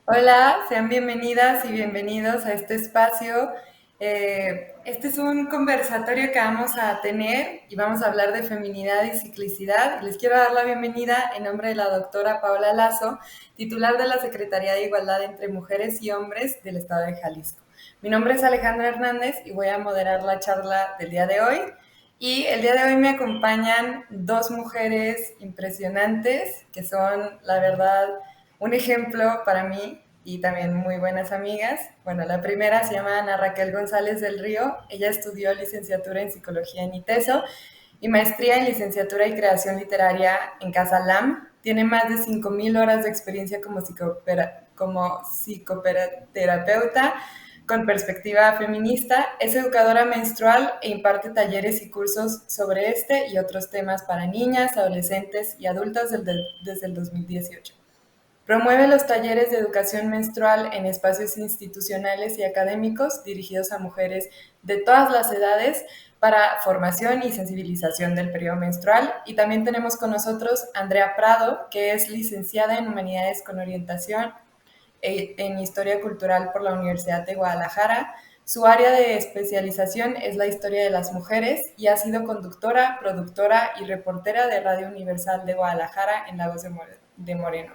Hola, sean bienvenidas y bienvenidos a este espacio. Este es un conversatorio que vamos a tener y vamos a hablar de feminidad y ciclicidad. Les quiero dar la bienvenida en nombre de la doctora Paola Lazo, titular de la Secretaría de Igualdad entre Mujeres y Hombres del Estado de Jalisco. Mi nombre es Alejandra Hernández y voy a moderar la charla del día de hoy. Y el día de hoy me acompañan dos mujeres impresionantes que son, la verdad, un ejemplo para mí y también muy buenas amigas. Bueno, la primera se llama Ana Raquel González del Río. Ella estudió licenciatura en Psicología en ITESO y maestría en Licenciatura y Creación Literaria en Casa LAM. Tiene más de 5,000 horas de experiencia como psicoterapeuta con perspectiva feminista. Es educadora menstrual e imparte talleres y cursos sobre este y otros temas para niñas, adolescentes y adultas desde el 2018. Promueve los talleres de educación menstrual en espacios institucionales y académicos dirigidos a mujeres de todas las edades para formación y sensibilización del periodo menstrual. Y también tenemos con nosotros a Andrea Prado, que es licenciada en Humanidades con orientación en Historia Cultural por la Universidad de Guadalajara. Su área de especialización es la historia de las mujeres y ha sido conductora, productora y reportera de Radio Universal de Guadalajara en La Voz de Moreno.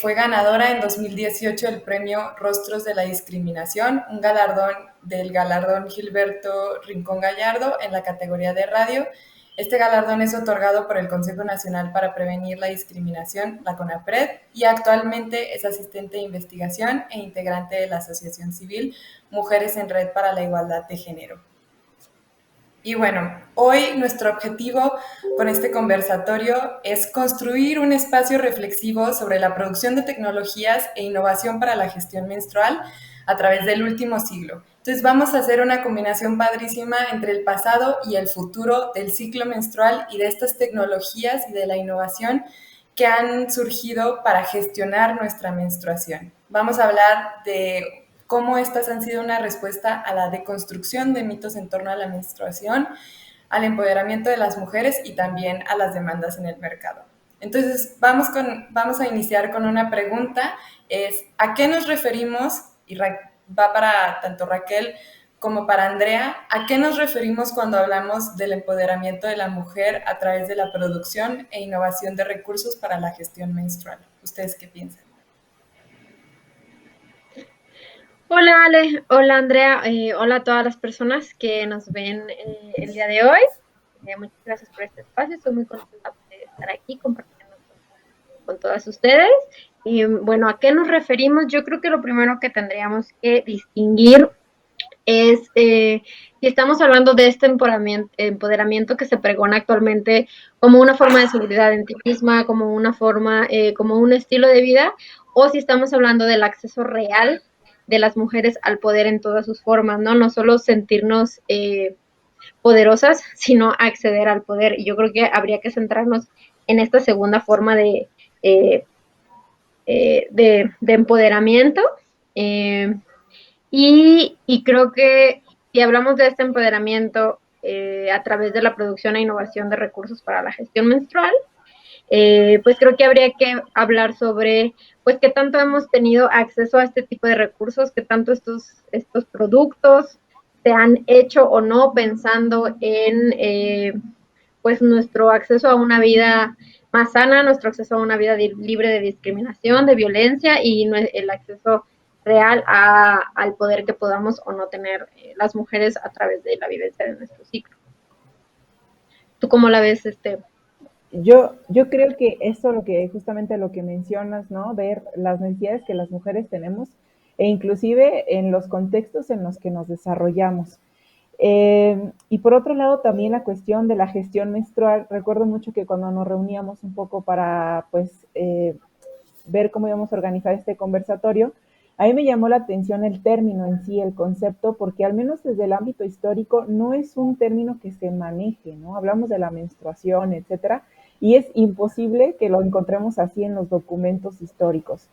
Fue ganadora en 2018 del premio Rostros de la Discriminación, un galardón del galardón Gilberto Rincón Gallardo en la categoría de radio. Este galardón es otorgado por el Consejo Nacional para Prevenir la Discriminación, la CONAPRED, y actualmente es asistente de investigación e integrante de la Asociación Civil Mujeres en Red para la Igualdad de Género. Y bueno, hoy nuestro objetivo con este conversatorio es construir un espacio reflexivo sobre la producción de tecnologías e innovación para la gestión menstrual a través del último siglo. Entonces vamos a hacer una combinación padrísima entre el pasado y el futuro del ciclo menstrual y de estas tecnologías y de la innovación que han surgido para gestionar nuestra menstruación. Vamos a hablar de cómo estas han sido una respuesta a la deconstrucción de mitos en torno a la menstruación, al empoderamiento de las mujeres y también a las demandas en el mercado. Entonces, vamos a iniciar con una pregunta, es ¿a qué nos referimos? Y va para tanto Raquel como para Andrea, ¿a qué nos referimos cuando hablamos del empoderamiento de la mujer a través de la producción e innovación de recursos para la gestión menstrual? ¿Ustedes qué piensan? Hola Ale, hola Andrea, hola a todas las personas que nos ven el día de hoy. Muchas gracias por este espacio, estoy muy contenta de estar aquí compartiendo con todas ustedes. Y bueno, ¿a qué nos referimos? Yo creo que lo primero que tendríamos que distinguir es si estamos hablando de este empoderamiento que se pregona actualmente como una forma de seguridad en ti misma, como una forma, como un estilo de vida, o si estamos hablando del acceso real de las mujeres al poder en todas sus formas, ¿no? No solo sentirnos poderosas, sino acceder al poder. Y yo creo que habría que centrarnos en esta segunda forma eh, de empoderamiento. Eh, y creo que si hablamos de este empoderamiento a través de la producción e innovación de recursos para la gestión menstrual, pues creo que habría que hablar sobre pues qué tanto hemos tenido acceso a este tipo de recursos, qué tanto estos productos se han hecho o no pensando en pues nuestro acceso a una vida más sana, nuestro acceso a una vida libre de discriminación, de violencia y el acceso real al poder que podamos o no tener las mujeres a través de la vivencia de nuestro ciclo. ¿Tú cómo la ves, Yo creo que eso lo que justamente lo que mencionas, ¿no? Ver las necesidades que las mujeres tenemos e inclusive en los contextos en los que nos desarrollamos. Y por otro lado también la cuestión de la gestión menstrual. Recuerdo mucho que cuando nos reuníamos un poco para pues ver cómo íbamos a organizar este conversatorio, a mí me llamó la atención el término en sí, el concepto, porque al menos desde el ámbito histórico no es un término que se maneje, ¿no? Hablamos de la menstruación, etcétera, y es imposible que lo encontremos así en los documentos históricos.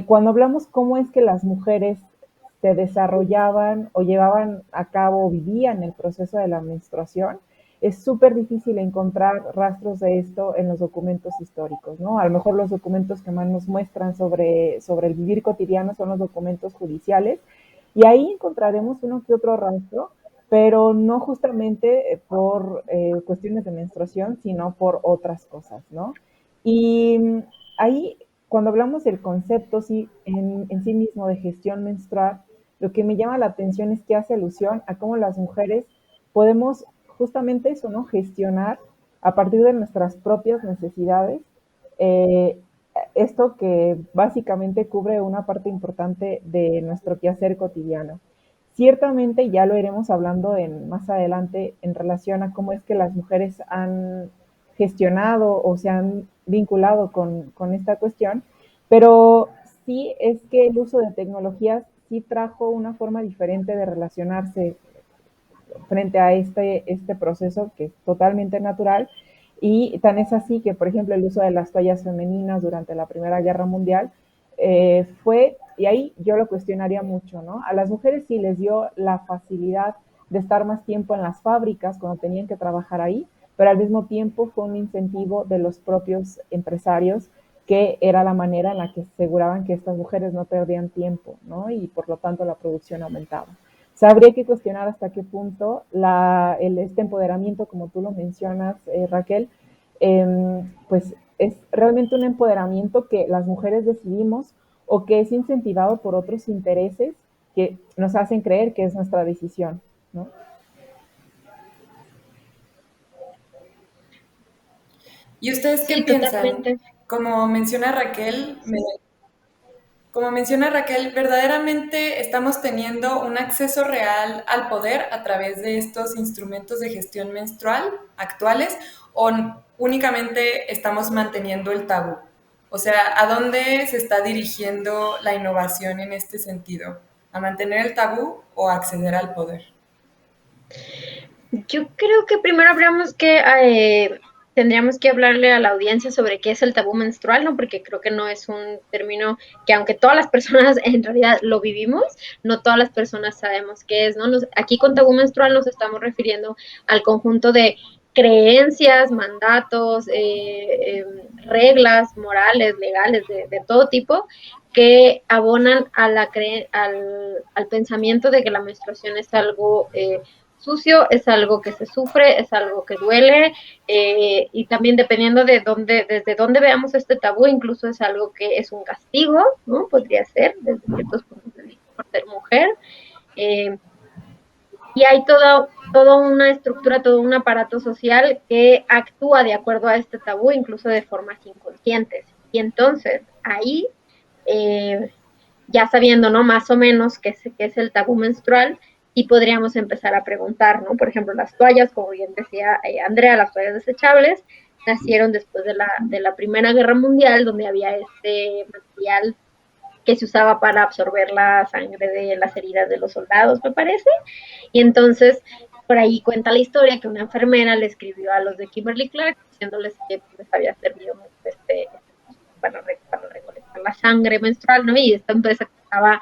Cuando hablamos cómo es que las mujeres se desarrollaban o llevaban a cabo o vivían el proceso de la menstruación, es súper difícil encontrar rastros de esto en los documentos históricos, ¿no? A lo mejor los documentos que más nos muestran sobre el vivir cotidiano son los documentos judiciales, y ahí encontraremos uno que otro rastro, pero no justamente por cuestiones de menstruación, sino por otras cosas, ¿no? Y ahí, cuando hablamos del concepto sí, en sí mismo de gestión menstrual, lo que me llama la atención es que hace alusión a cómo las mujeres podemos justamente eso, ¿no? Gestionar a partir de nuestras propias necesidades, eh, esto que básicamente cubre una parte importante de nuestro quehacer cotidiano. Ciertamente ya lo iremos hablando más adelante en relación a cómo es que las mujeres han gestionado o se han vinculado con esta cuestión, pero sí es que el uso de tecnologías sí trajo una forma diferente de relacionarse frente a este proceso que es totalmente natural. Y tan es así que, por ejemplo, el uso de las toallas femeninas durante la Primera Guerra Mundial fue, y ahí yo lo cuestionaría mucho, ¿no? A las mujeres sí les dio la facilidad de estar más tiempo en las fábricas cuando tenían que trabajar ahí, pero al mismo tiempo fue un incentivo de los propios empresarios, que era la manera en la que aseguraban que estas mujeres no perdían tiempo, ¿no? Y por lo tanto la producción aumentaba. O sea, habría que cuestionar hasta qué punto este empoderamiento, como tú lo mencionas, Raquel, pues es realmente un empoderamiento que las mujeres decidimos o que es incentivado por otros intereses que nos hacen creer que es nuestra decisión, ¿no? ¿Y ustedes qué Sí, piensan? totalmente. Como menciona Raquel, como menciona Raquel, ¿verdaderamente estamos teniendo un acceso real al poder a través de estos instrumentos de gestión menstrual actuales o únicamente estamos manteniendo el tabú? O sea, ¿a dónde se está dirigiendo la innovación en este sentido? ¿A mantener el tabú o a acceder al poder? Yo creo que primero tendríamos que hablarle a la audiencia sobre qué es el tabú menstrual, ¿no? Porque creo que no es un término que, aunque todas las personas en realidad lo vivimos, no todas las personas sabemos qué es, ¿no? Aquí con tabú menstrual nos estamos refiriendo al conjunto de creencias, mandatos, reglas morales, legales, de todo tipo, que abonan al pensamiento de que la menstruación es algo sucio, es algo que se sufre, es algo que duele, y también dependiendo desde dónde veamos este tabú, incluso es algo que es un castigo, ¿no? Podría ser, desde ciertos puntos de vista, por ser mujer. Eh, y hay toda una estructura, todo un aparato social que actúa de acuerdo a este tabú, incluso de formas inconscientes. Y entonces, ahí, eh, ya sabiendo, ¿no? Más o menos qué es el tabú menstrual, y podríamos empezar a preguntar, ¿no? Por ejemplo, las toallas, como bien decía Andrea, las toallas desechables, nacieron después de la Primera Guerra Mundial, donde había este material que se usaba para absorber la sangre de las heridas de los soldados, me parece. Y entonces, por ahí cuenta la historia que una enfermera le escribió a los de Kimberly Clark diciéndoles que les había servido mucho para recolectar la sangre menstrual, ¿no? Y esta empresa que estaba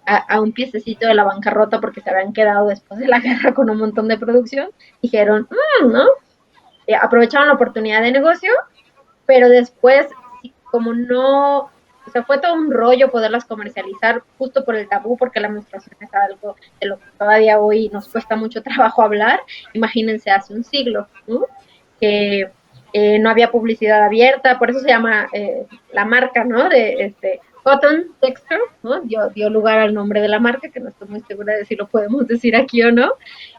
a un piececito de la bancarrota porque se habían quedado después de la guerra con un montón de producción, dijeron, ¿no? Aprovecharon la oportunidad de negocio, pero después, como no, o sea, fue todo un rollo poderlas comercializar justo por el tabú, porque la menstruación es algo de lo que todavía hoy nos cuesta mucho trabajo hablar. Imagínense hace un siglo, ¿no? Que no había publicidad abierta, por eso se llama la marca, ¿no? De Cotton Texture, ¿no? Dio lugar al nombre de la marca, que no estoy muy segura de si lo podemos decir aquí o no,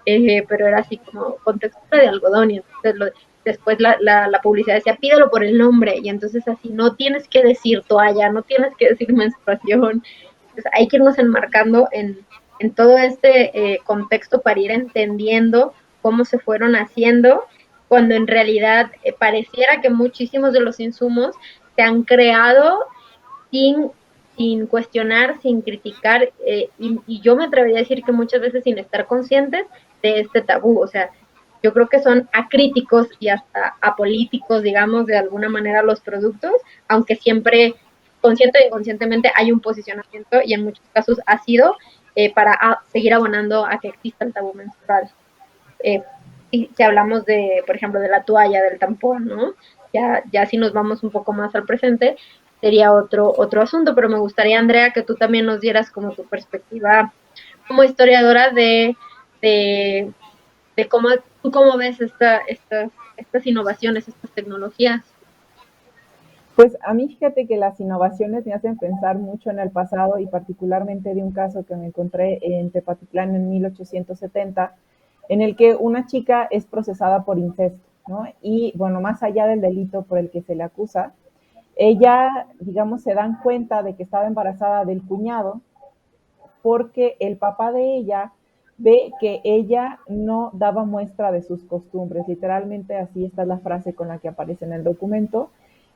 pero era así como con textura de algodón, y entonces después la publicidad decía, pídelo por el nombre, y entonces así, no tienes que decir toalla, no tienes que decir menstruación. Entonces hay que irnos enmarcando en todo este contexto para ir entendiendo cómo se fueron haciendo, cuando en realidad pareciera que muchísimos de los insumos se han creado sin, sin cuestionar, sin criticar, y yo me atrevería a decir que muchas veces sin estar conscientes de este tabú. O sea, yo creo que son acríticos y hasta apolíticos, digamos, de alguna manera los productos, aunque siempre consciente o inconscientemente hay un posicionamiento y en muchos casos ha sido para seguir abonando a que exista el tabú menstrual. Si hablamos de, por ejemplo, de la toalla, del tampón, ¿no? Ya si nos vamos un poco más al presente, sería otro asunto, pero me gustaría, Andrea, que tú también nos dieras como tu perspectiva como historiadora de, de cómo tú cómo ves estas innovaciones, estas tecnologías. Pues a mí fíjate que las innovaciones me hacen pensar mucho en el pasado y particularmente de un caso que me encontré en Tepatitlán en 1870, en el que una chica es procesada por incesto, ¿no? Y bueno, más allá del delito por el que se le acusa, ella, digamos, se dan cuenta de que estaba embarazada del cuñado porque el papá de ella ve que ella no daba muestra de sus costumbres, literalmente así está la frase con la que aparece en el documento,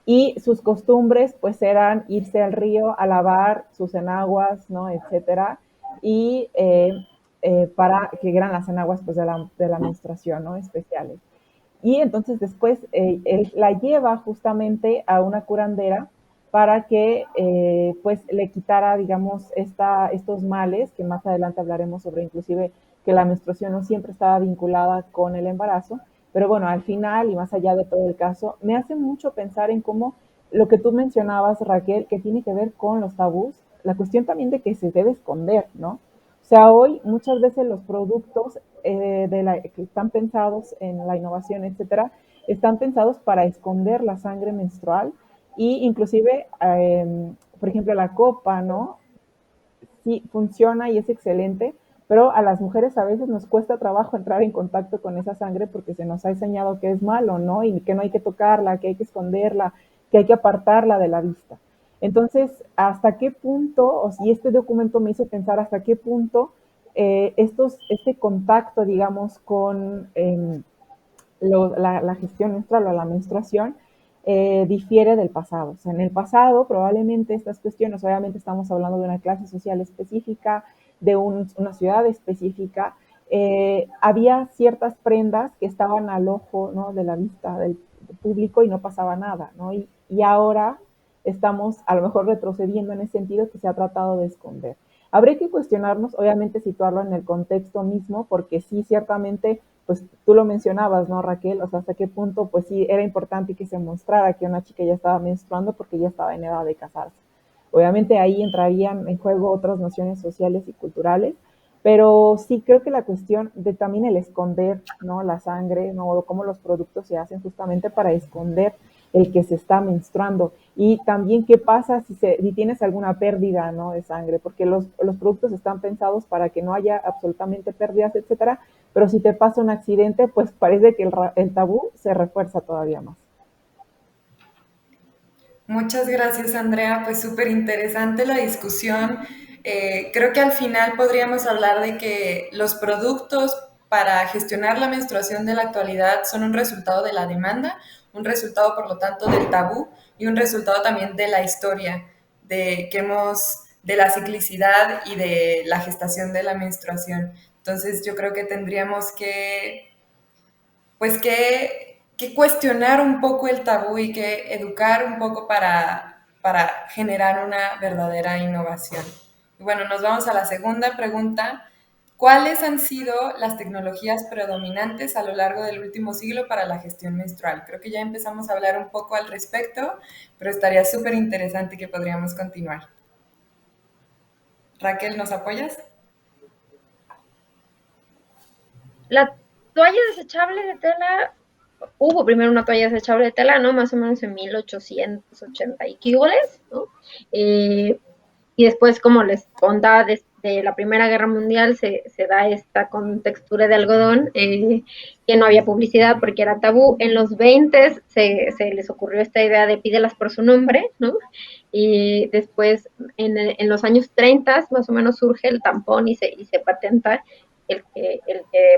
y sus costumbres pues eran irse al río a lavar sus enaguas, ¿no? Etcétera, y para que eran las enaguas pues de la menstruación, ¿no? Especiales. Y entonces después él la lleva justamente a una curandera para que pues le quitara, digamos, estos males, que más adelante hablaremos sobre inclusive que la menstruación no siempre estaba vinculada con el embarazo, pero bueno, al final y más allá de todo el caso, me hace mucho pensar en cómo lo que tú mencionabas, Raquel, que tiene que ver con los tabús, la cuestión también de que se debe esconder, ¿no? O sea, hoy muchas veces los productos que están pensados en la innovación, etcétera, están pensados para esconder la sangre menstrual y inclusive, por ejemplo, la copa, ¿no? Sí funciona y es excelente, pero a las mujeres a veces nos cuesta trabajo entrar en contacto con esa sangre porque se nos ha enseñado que es malo, ¿no? Y que no hay que tocarla, que hay que esconderla, que hay que apartarla de la vista. Entonces, ¿hasta qué punto, o si este documento me hizo pensar hasta qué punto este contacto, digamos, con la gestión menstrual o la menstruación difiere del pasado? O sea, en el pasado probablemente estas cuestiones, obviamente estamos hablando de una clase social específica, de una ciudad específica, había ciertas prendas que estaban al ojo, ¿no? De la vista del público y no pasaba nada, ¿no? Y ahora estamos a lo mejor retrocediendo en ese sentido que se ha tratado de esconder. Habría que cuestionarnos, obviamente situarlo en el contexto mismo, porque sí, ciertamente, pues tú lo mencionabas, ¿no, Raquel? O sea, hasta qué punto, pues sí, era importante que se mostrara que una chica ya estaba menstruando porque ya estaba en edad de casarse. Obviamente ahí entrarían en juego otras nociones sociales y culturales, pero sí creo que la cuestión de también el esconder, ¿no? La sangre, ¿no? Cómo los productos se hacen justamente para esconder el que se está menstruando. Y también qué pasa si tienes alguna pérdida, ¿no? De sangre, porque los productos están pensados para que no haya absolutamente pérdidas, etcétera, pero si te pasa un accidente, pues parece que el tabú se refuerza todavía más. Muchas gracias, Andrea. Pues súper interesante la discusión. Creo que al final podríamos hablar de que los productos para gestionar la menstruación de la actualidad son un resultado de la demanda, un resultado, por lo tanto, del tabú y un resultado también de la historia, de la ciclicidad y de la gestación de la menstruación. Entonces, yo creo que tendríamos que cuestionar un poco el tabú y que educar un poco para generar una verdadera innovación. Y bueno, nos vamos a la segunda pregunta. ¿Cuáles han sido las tecnologías predominantes a lo largo del último siglo para la gestión menstrual? Creo que ya empezamos a hablar un poco al respecto, pero estaría súper interesante que podríamos continuar. Raquel, ¿nos apoyas? La toalla desechable de tela, hubo primero una toalla desechable de tela, ¿no? Más o menos en 1880 y quíboles, ¿no? Y después, como les contaba, desde la Primera Guerra Mundial se da esta con textura de algodón, que no había publicidad porque era tabú. En los 20 se les ocurrió esta idea de pídelas por su nombre, ¿no? Y después, en los años 30, más o menos, surge el tampón y se patenta el que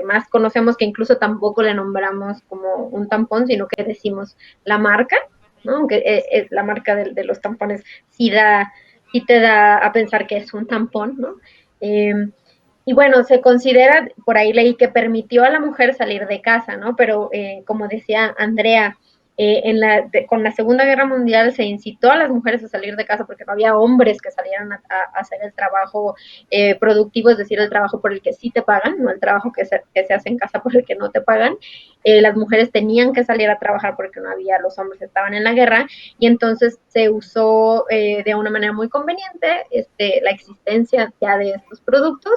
más conocemos, que incluso tampoco le nombramos como un tampón, sino que decimos la marca, ¿no? Aunque la marca de los tampones sí te da a pensar que es un tampón, ¿no? Eh, y bueno, se considera, por ahí leí que permitió a la mujer salir de casa, ¿no? Pero como decía Andrea, con la Segunda Guerra Mundial se incitó a las mujeres a salir de casa porque no había hombres que salieran a hacer el trabajo productivo, es decir, el trabajo por el que sí te pagan, no el trabajo que se hace en casa por el que no te pagan. Las mujeres tenían que salir a trabajar porque no había, los hombres estaban en la guerra, y entonces se usó de una manera muy conveniente la existencia ya de estos productos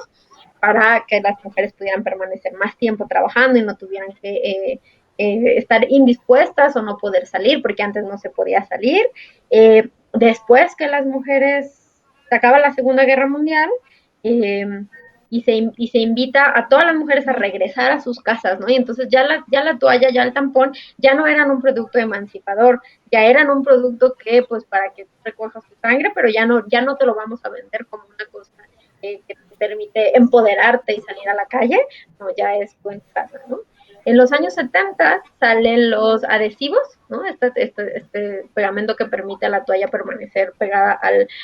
para que las mujeres pudieran permanecer más tiempo trabajando y no tuvieran que estar indispuestas o no poder salir, porque antes no se podía salir. Después que las mujeres se acaba la Segunda Guerra Mundial, y se invita a todas las mujeres a regresar a sus casas, ¿no? Y entonces ya la toalla, ya el tampón, ya no eran un producto emancipador, ya eran un producto que, pues, para que recojas tu sangre, pero ya no te lo vamos a vender como una cosa que te permite empoderarte y salir a la calle, no, ya es tu en casa, ¿no? En los años 70 salen los adhesivos, ¿no? Este pegamento que permite a la toalla permanecer pegada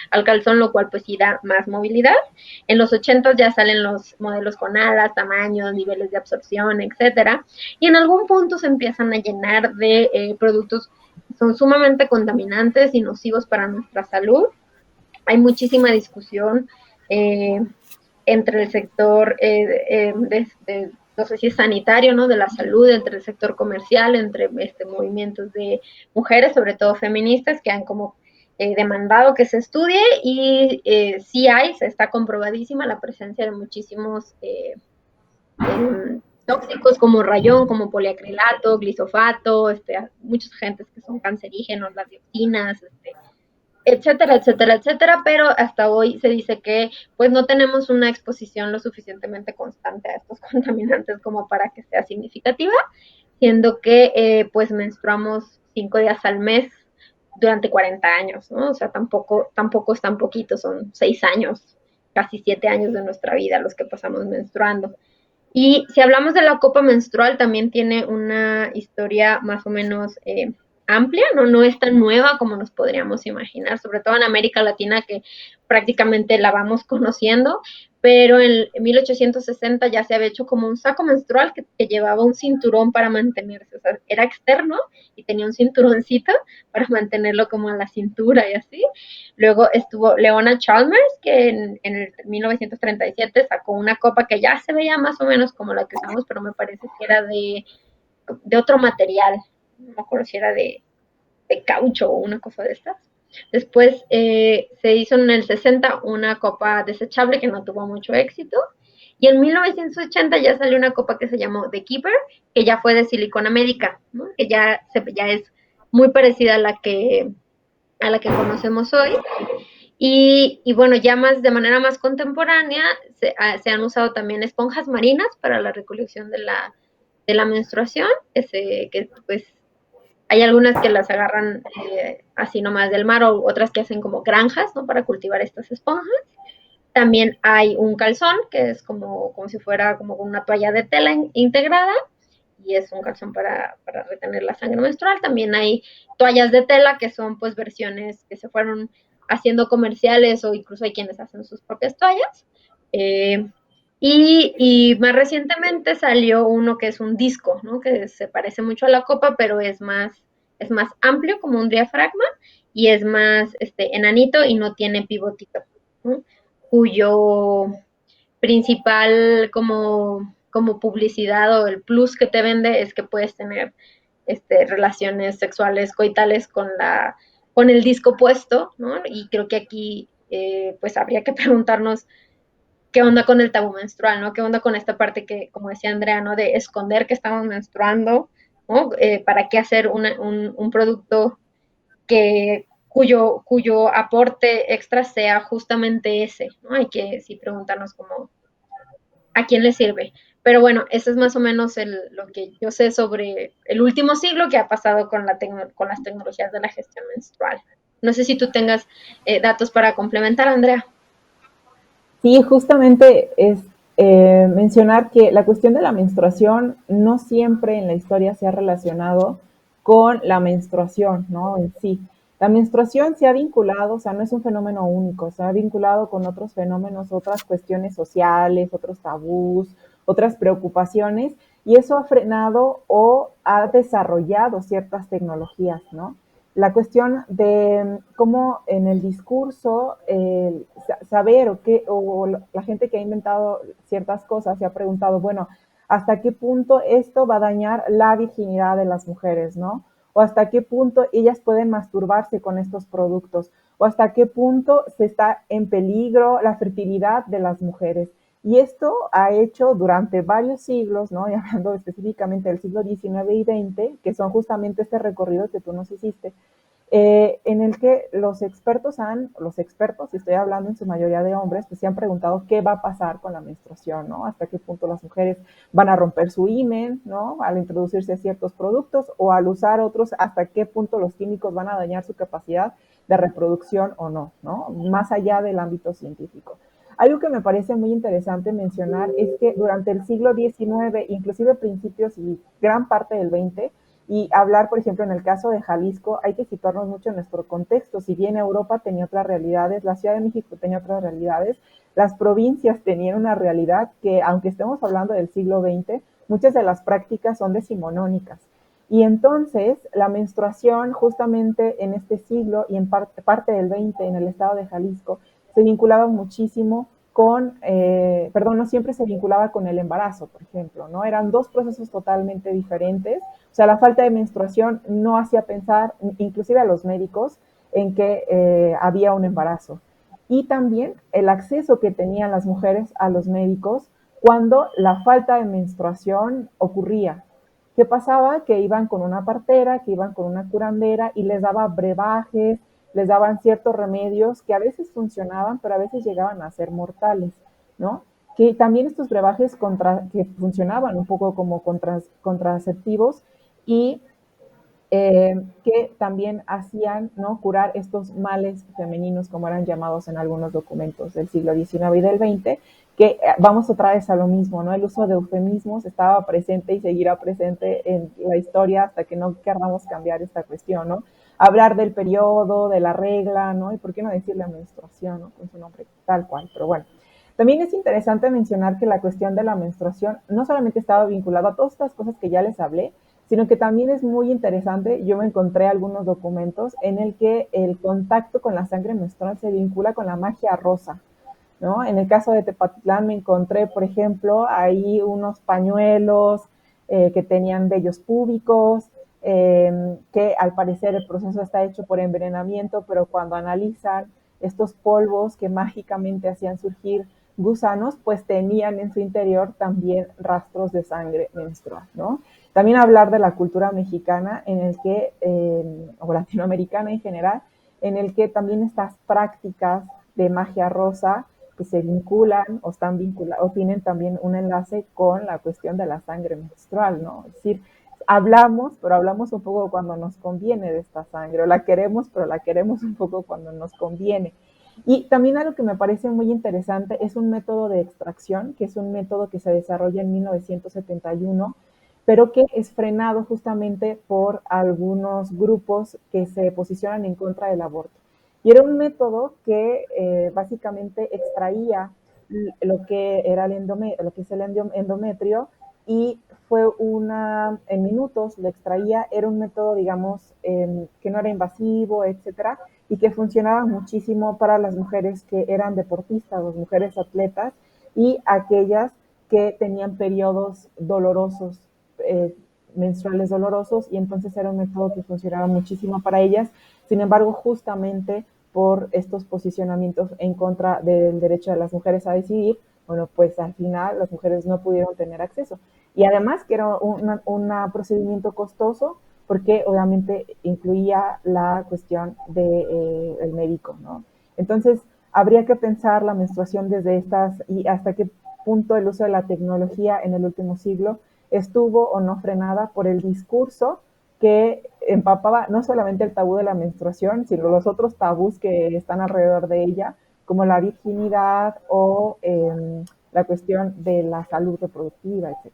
al calzón, lo cual pues sí da más movilidad. En los 80 ya salen los modelos con alas, tamaños, niveles de absorción, etcétera. Y en algún punto se empiezan a llenar de productos que son sumamente contaminantes y nocivos para nuestra salud. Hay muchísima discusión eh, entre el sector no sé si es sanitario, ¿no? De la salud, entre el sector comercial, entre movimientos de mujeres, sobre todo feministas, que han como demandado que se estudie, y sí está comprobadísima la presencia de muchísimos tóxicos como rayón, como poliacrilato, glisofato, muchos agentes que son cancerígenos, las dioxinas, etcétera, etcétera, etcétera, pero hasta hoy se dice que pues no tenemos una exposición lo suficientemente constante a estos contaminantes como para que sea significativa, siendo que pues menstruamos 5 días al mes durante 40 años, ¿no? O sea, tampoco es tan poquito, son 6 años, casi 7 años de nuestra vida los que pasamos menstruando. Y si hablamos de la copa menstrual, también tiene una historia más o menos amplia, ¿no? Es tan nueva como nos podríamos imaginar, sobre todo en América Latina, que prácticamente la vamos conociendo, pero en 1860 ya se había hecho como un saco menstrual que llevaba un cinturón para mantenerse, o sea, era externo y tenía un cinturoncito para mantenerlo como a la cintura y así. Luego estuvo Leona Chalmers, que en el 1937 sacó una copa que ya se veía más o menos como la que usamos, pero me parece que era de otro material, no me acuerdo si era de caucho o una cosa de estas. Después se hizo en el 60 una copa desechable que no tuvo mucho éxito. Y en 1980 ya salió una copa que se llamó The Keeper, que ya fue de silicona médica, ¿no? Que ya es muy parecida a la que conocemos hoy. Y bueno, ya más de manera más contemporánea se han usado también esponjas marinas para la recolección de la menstruación, que pues hay algunas que las agarran así nomás del mar, o otras que hacen como granjas, ¿no? Para cultivar estas esponjas. También hay un calzón, que es como si fuera como una toalla de tela integrada, y es un calzón para retener la sangre menstrual. También hay toallas de tela, que son pues versiones que se fueron haciendo comerciales, o incluso hay quienes hacen sus propias toallas. Y más recientemente salió uno que es un disco, ¿no? Que se parece mucho a la copa, pero es más amplio, como un diafragma, y es más enanito y no tiene pivotito, ¿no? Cuyo principal como publicidad, o el plus que te vende, es que puedes tener relaciones sexuales coitales con el disco puesto, ¿no? Y creo que aquí pues habría que preguntarnos qué onda con el tabú menstrual, ¿no? Qué onda con esta parte que, como decía Andrea, ¿no? De esconder que estamos menstruando, ¿no? ¿Para qué hacer un producto cuyo aporte extra sea justamente ese, ¿no? Hay que sí preguntarnos como a quién le sirve. Pero bueno, eso es más o menos lo que yo sé sobre el último siglo que ha pasado con las tecnologías de la gestión menstrual. No sé si tú tengas datos para complementar, Andrea. Sí, justamente es mencionar que la cuestión de la menstruación no siempre en la historia se ha relacionado con la menstruación, ¿no? En sí. La menstruación se ha vinculado, o sea, no es un fenómeno único, se ha vinculado con otros fenómenos, otras cuestiones sociales, otros tabús, otras preocupaciones, y eso ha frenado o ha desarrollado ciertas tecnologías, ¿no? La cuestión de cómo en el discurso saber o la gente que ha inventado ciertas cosas se ha preguntado, bueno, ¿hasta qué punto esto va a dañar la virginidad de las mujeres, ¿no? O hasta qué punto ellas pueden masturbarse con estos productos, o hasta qué punto se está en peligro la fertilidad de las mujeres. Y esto ha hecho durante varios siglos, ¿no? Y hablando específicamente del siglo XIX y XX, que son justamente este recorrido que tú nos hiciste, en el que los expertos, y estoy hablando en su mayoría de hombres, pues se han preguntado qué va a pasar con la menstruación, ¿no? Hasta qué punto las mujeres van a romper su himen, ¿no? Al introducirse ciertos productos o al usar otros, hasta qué punto los químicos van a dañar su capacidad de reproducción o no, ¿no? Más allá del ámbito científico. Algo que me parece muy interesante mencionar es que durante el siglo XIX, inclusive principios y gran parte del XX, y hablar, por ejemplo, en el caso de Jalisco, hay que situarnos mucho en nuestro contexto. Si bien Europa tenía otras realidades, la Ciudad de México tenía otras realidades, las provincias tenían una realidad que, aunque estemos hablando del siglo XX, muchas de las prácticas son decimonónicas. Y entonces la menstruación justamente en este siglo y en parte del XX en el estado de Jalisco se vinculaba muchísimo no siempre se vinculaba con el embarazo, por ejemplo, ¿no? Eran dos procesos totalmente diferentes. O sea, la falta de menstruación no hacía pensar, inclusive a los médicos, en que había un embarazo. Y también el acceso que tenían las mujeres a los médicos cuando la falta de menstruación ocurría. ¿Qué pasaba? Que iban con una partera, que iban con una curandera y les daba brebajes, les daban ciertos remedios que a veces funcionaban, pero a veces llegaban a ser mortales, ¿no? Que también estos brebajes que funcionaban un poco como contraceptivos y que también hacían, ¿no?, curar estos males femeninos, como eran llamados en algunos documentos del siglo XIX y del XX, que vamos otra vez a lo mismo, ¿no? El uso de eufemismos estaba presente y seguirá presente en la historia hasta que no queramos cambiar esta cuestión, ¿no? Hablar del periodo, de la regla, ¿no? Y por qué no decir la menstruación, ¿no? Con su nombre tal cual, pero bueno. También es interesante mencionar que la cuestión de la menstruación no solamente estaba vinculada a todas estas cosas que ya les hablé, sino que también es muy interesante, yo me encontré algunos documentos en el que el contacto con la sangre menstrual se vincula con la magia rosa, ¿no? En el caso de Tepatitlán me encontré, por ejemplo, ahí unos pañuelos que tenían vellos púbicos, que al parecer el proceso está hecho por envenenamiento, pero cuando analizan estos polvos que mágicamente hacían surgir gusanos, pues tenían en su interior también rastros de sangre menstrual, ¿no? También hablar de la cultura mexicana en el que, o latinoamericana en general, en el que también estas prácticas de magia rosa que se vinculan o están vinculados o tienen también un enlace con la cuestión de la sangre menstrual, ¿no? Es decir, pero hablamos un poco cuando nos conviene de esta sangre, o la queremos, pero la queremos un poco cuando nos conviene. Y también algo que me parece muy interesante es un método de extracción, que es un método que se desarrolla en 1971, pero que es frenado justamente por algunos grupos que se posicionan en contra del aborto. Y era un método que básicamente extraía lo que era lo que es el endometrio y en minutos lo extraía, era un método, digamos, que no era invasivo, etcétera, y que funcionaba muchísimo para las mujeres que eran deportistas, las mujeres atletas y aquellas que tenían periodos dolorosos, eh, menstruales dolorosos, y entonces era un método que funcionaba muchísimo para ellas. Sin embargo, justamente por estos posicionamientos en contra del derecho de las mujeres a decidir, bueno, pues al final las mujeres no pudieron tener acceso. Y además que era un procedimiento costoso porque obviamente incluía la cuestión del de, médico, ¿no? Entonces, habría que pensar la menstruación desde estas y hasta qué punto el uso de la tecnología en el último siglo estuvo o no frenada por el discurso que empapaba no solamente el tabú de la menstruación, sino los otros tabús que están alrededor de ella, como la virginidad o la cuestión de la salud reproductiva, etc.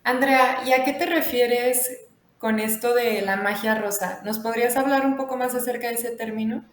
Andrea, ¿y a qué te refieres con esto de la magia rosa. ¿Nos podrías hablar un poco más acerca de ese término?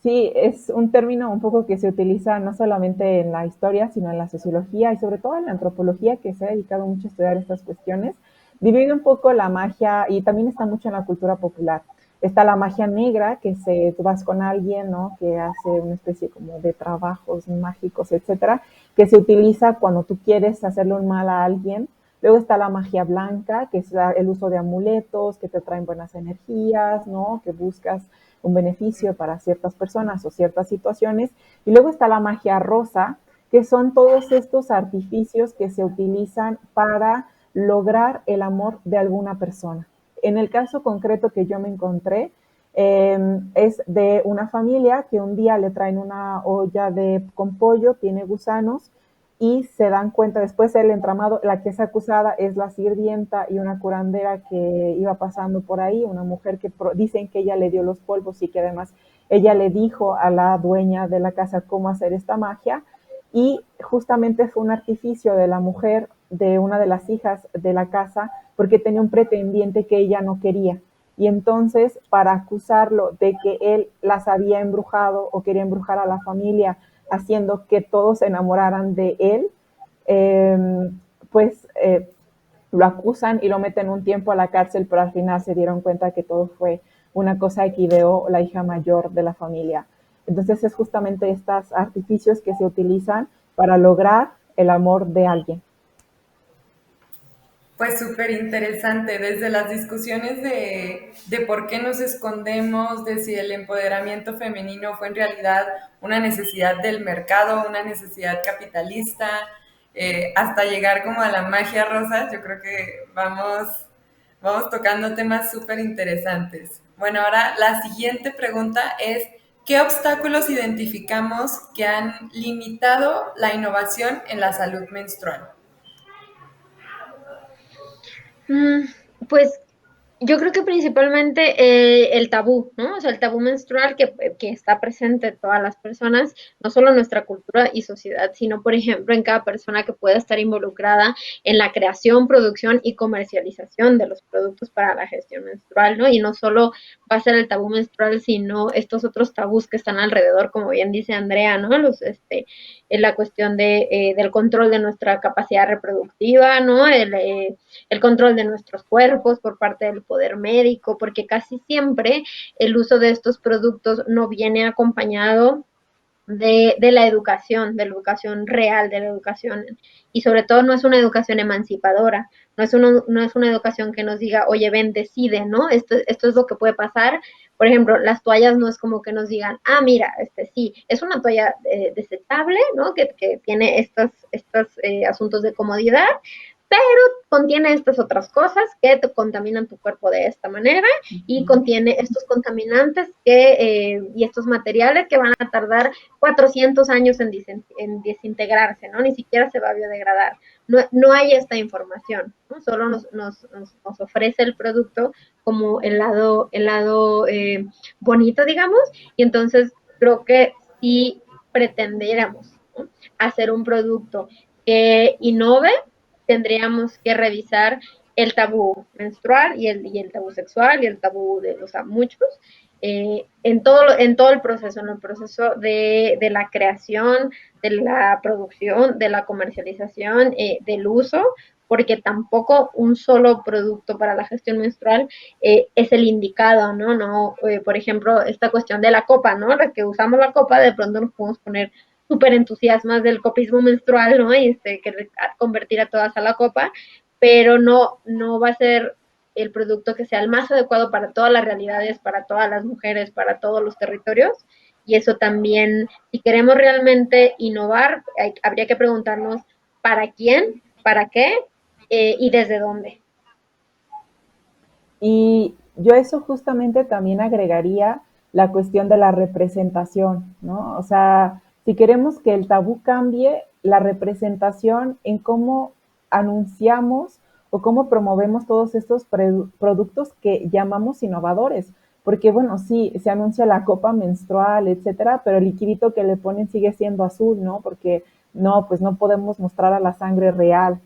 Sí, es un término un poco que se utiliza no solamente en la historia, sino en la sociología y sobre todo en la antropología, que se ha dedicado mucho a estudiar estas cuestiones. Divide un poco la magia y también está mucho en la cultura popular. Está la magia negra, que tú vas con alguien, ¿no? Que hace una especie como de trabajos mágicos, etcétera, que se utiliza cuando tú quieres hacerle un mal a alguien. Luego está la magia blanca, que es el uso de amuletos que te traen buenas energías, ¿no? Que buscas un beneficio para ciertas personas o ciertas situaciones. Y luego está la magia rosa, que son todos estos artificios que se utilizan para lograr el amor de alguna persona. En el caso concreto que yo me encontré, es de una familia que un día le traen una olla con pollo, tiene gusanos, y se dan cuenta después el entramado, la que es acusada es la sirvienta y una curandera que iba pasando por ahí, una mujer que dicen que ella le dio los polvos y que además ella le dijo a la dueña de la casa cómo hacer esta magia, y justamente fue un artificio de la mujer, de una de las hijas de la casa, porque tenía un pretendiente que ella no quería. Y entonces, para acusarlo de que él las había embrujado o quería embrujar a la familia, haciendo que todos se enamoraran de él, eh, pues lo acusan y lo meten un tiempo a la cárcel, pero al final se dieron cuenta que todo fue una cosa que ideó la hija mayor de la familia. Entonces es justamente estos artificios que se utilizan para lograr el amor de alguien. Pues súper interesante, desde las discusiones de por qué nos escondemos, de si el empoderamiento femenino fue en realidad una necesidad del mercado, una necesidad capitalista, hasta llegar como a la magia rosa. Yo creo que vamos tocando temas súper interesantes. Bueno, ahora la siguiente pregunta es, ¿qué obstáculos identificamos que han limitado la innovación en la salud menstrual? Mm, pues yo creo que principalmente el tabú, ¿no? O sea, el tabú menstrual que está presente en todas las personas, no solo en nuestra cultura y sociedad, sino, por ejemplo, en cada persona que pueda estar involucrada en la creación, producción y comercialización de los productos para la gestión menstrual, ¿no? Y no solo va a ser el tabú menstrual, sino estos otros tabús que están alrededor, como bien dice Andrea, ¿no? En la cuestión del control de nuestra capacidad reproductiva, ¿no? El control de nuestros cuerpos por parte del poder médico, porque casi siempre el uso de estos productos no viene acompañado de la educación real, de la educación, y sobre todo no es una educación emancipadora, no es una educación que nos diga, oye, ven, decide, ¿no? Esto es lo que puede pasar. Por ejemplo, las toallas no es como que nos digan, ah, mira, sí, es una toalla desechable, ¿no? Que tiene estos asuntos de comodidad, pero contiene estas otras cosas que te contaminan tu cuerpo de esta manera y contiene estos contaminantes y estos materiales que van a tardar 400 años en desintegrarse, ¿no? Ni siquiera se va a biodegradar. No hay esta información, ¿no? Solo nos ofrece el producto como el lado bonito, digamos, y entonces creo que si pretendiéramos, ¿no?, hacer un producto que innove, tendríamos que revisar el tabú menstrual y el tabú sexual y el tabú de los muchos, en todo el proceso, en el proceso de la creación, de la producción, de la comercialización, del uso, porque tampoco un solo producto para la gestión menstrual es el indicado, ¿no? Por ejemplo, esta cuestión de la copa, ¿no? La que usamos la copa, de pronto nos podemos poner súper entusiasmas del copismo menstrual, ¿no? Y que convertir a todas a la copa, pero no va a ser el producto que sea el más adecuado para todas las realidades, para todas las mujeres, para todos los territorios. Y eso también, si queremos realmente innovar, habría que preguntarnos para quién, para qué y desde dónde. Y yo eso justamente también agregaría la cuestión de la representación, ¿no? O sea, si queremos que el tabú cambie, la representación en cómo anunciamos o cómo promovemos todos estos productos que llamamos innovadores. Porque bueno, sí, se anuncia la copa menstrual, etcétera, pero el liquidito que le ponen sigue siendo azul, ¿no? Porque no, pues no podemos mostrar a la sangre real.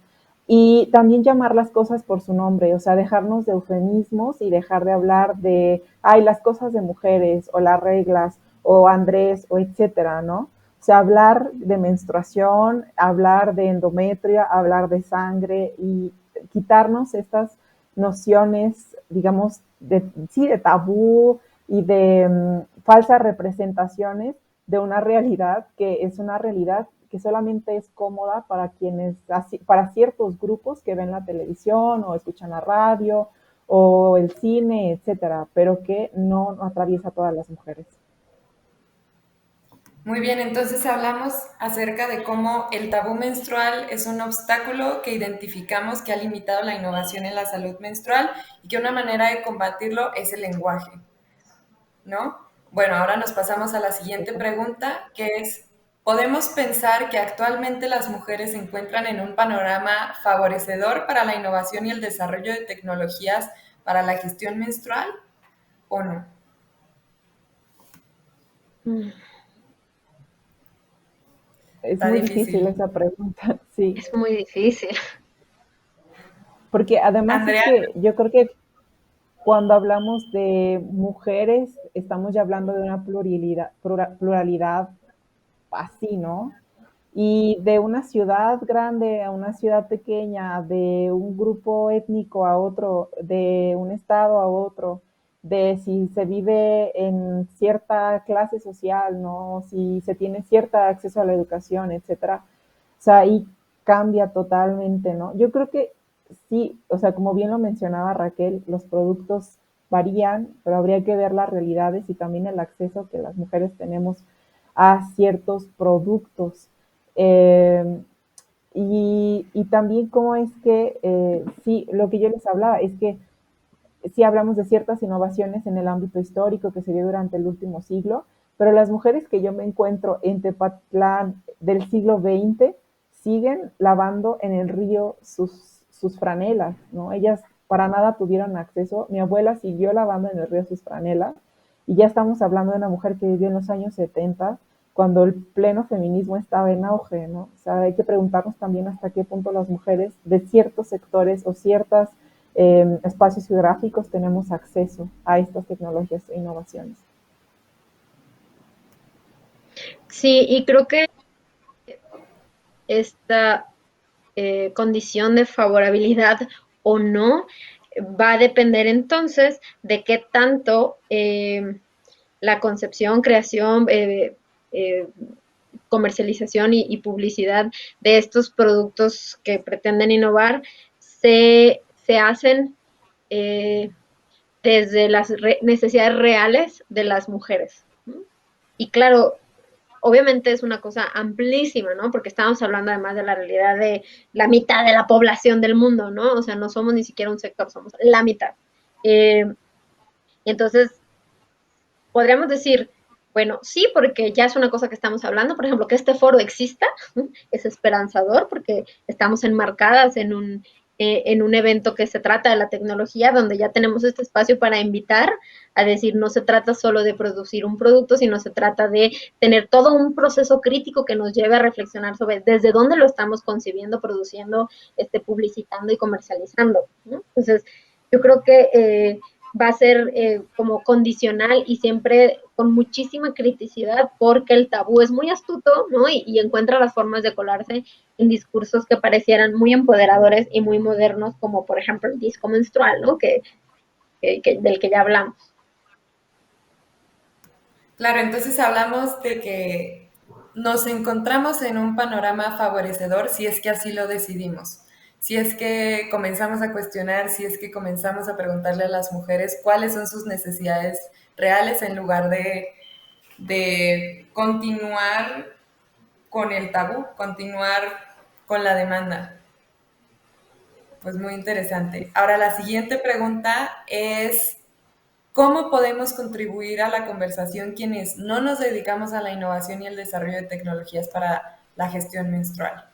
y también llamar las cosas por su nombre, o sea, dejarnos de eufemismos y dejar de hablar de, ay, las cosas de mujeres o las reglas o Andrés o etcétera, ¿no? O sea, hablar de menstruación, hablar de endometria, hablar de sangre y quitarnos estas nociones, digamos, sí, de tabú y de falsas representaciones de una realidad que es una realidad que solamente es cómoda para quienes, para ciertos grupos que ven la televisión o escuchan la radio o el cine, etcétera, pero que no atraviesa a todas las mujeres. Muy bien, entonces hablamos acerca de cómo el tabú menstrual es un obstáculo que identificamos que ha limitado la innovación en la salud menstrual y que una manera de combatirlo es el lenguaje, ¿no? Bueno, ahora nos pasamos a la siguiente pregunta, que es, ¿podemos pensar que actualmente las mujeres se encuentran en un panorama favorecedor para la innovación y el desarrollo de tecnologías para la gestión menstrual o no? Es Está muy difícil difícil. esa pregunta, sí, Es muy difícil. porque además es Andrea, que yo creo que cuando hablamos de mujeres, estamos ya hablando de una pluralidad así, ¿no? Y de una ciudad grande a una ciudad pequeña, de un grupo étnico a otro, de un estado a otro, de si se vive en cierta clase social, ¿no? Si se tiene cierto acceso a la educación, etcétera. O sea, ahí cambia totalmente, ¿no? Yo creo que sí, o sea, como bien lo mencionaba Raquel, los productos varían, pero habría que ver las realidades y también el acceso que las mujeres tenemos a ciertos productos. Eh, y también cómo es que, sí, lo que yo les hablaba es que sí hablamos de ciertas innovaciones en el ámbito histórico que se dio durante el último siglo, pero las mujeres que yo me encuentro en Tepatlán del siglo XX siguen lavando en el río sus franelas, ¿no? Ellas para nada tuvieron acceso. Mi abuela siguió lavando en el río sus franelas y ya estamos hablando de una mujer que vivió en los años 70 cuando el pleno feminismo estaba en auge, ¿no? O sea, hay que preguntarnos también hasta qué punto las mujeres de ciertos sectores o ciertas espacios geográficos tenemos acceso a estas tecnologías e innovaciones. Sí, y creo que esta condición de favorabilidad o no va a depender entonces de qué tanto la concepción, creación, comercialización y publicidad de estos productos que pretenden innovar se hacen desde las necesidades reales de las mujeres. ¿No? Y claro, obviamente es una cosa amplísima, ¿no? Porque estamos hablando además de la realidad de la mitad de la población del mundo, ¿no? O sea, no somos ni siquiera un sector, somos la mitad. Entonces, podríamos decir, bueno, sí, porque ya es una cosa que estamos hablando, por ejemplo, que este foro exista, es esperanzador porque estamos enmarcadas en un evento que se trata de la tecnología, donde ya tenemos este espacio para invitar a decir, no se trata solo de producir un producto, sino se trata de tener todo un proceso crítico que nos lleve a reflexionar sobre desde dónde lo estamos concibiendo, produciendo, publicitando y comercializando. ¿No? Entonces, yo creo que va a ser como condicional y siempre con muchísima criticidad porque el tabú es muy astuto, ¿no? Y encuentra las formas de colarse en discursos que parecieran muy empoderadores y muy modernos, como por ejemplo el disco menstrual, ¿no? Del que ya hablamos. claro, entonces hablamos de que nos encontramos en un panorama favorecedor si es que así lo decidimos, si es que comenzamos a cuestionar, si es que comenzamos a preguntarle a las mujeres cuáles son sus necesidades reales en lugar de continuar con el tabú, continuar con la demanda. Pues muy interesante. Ahora la siguiente pregunta es, ¿cómo podemos contribuir a la conversación quienes no nos dedicamos a la innovación y el desarrollo de tecnologías para la gestión menstrual?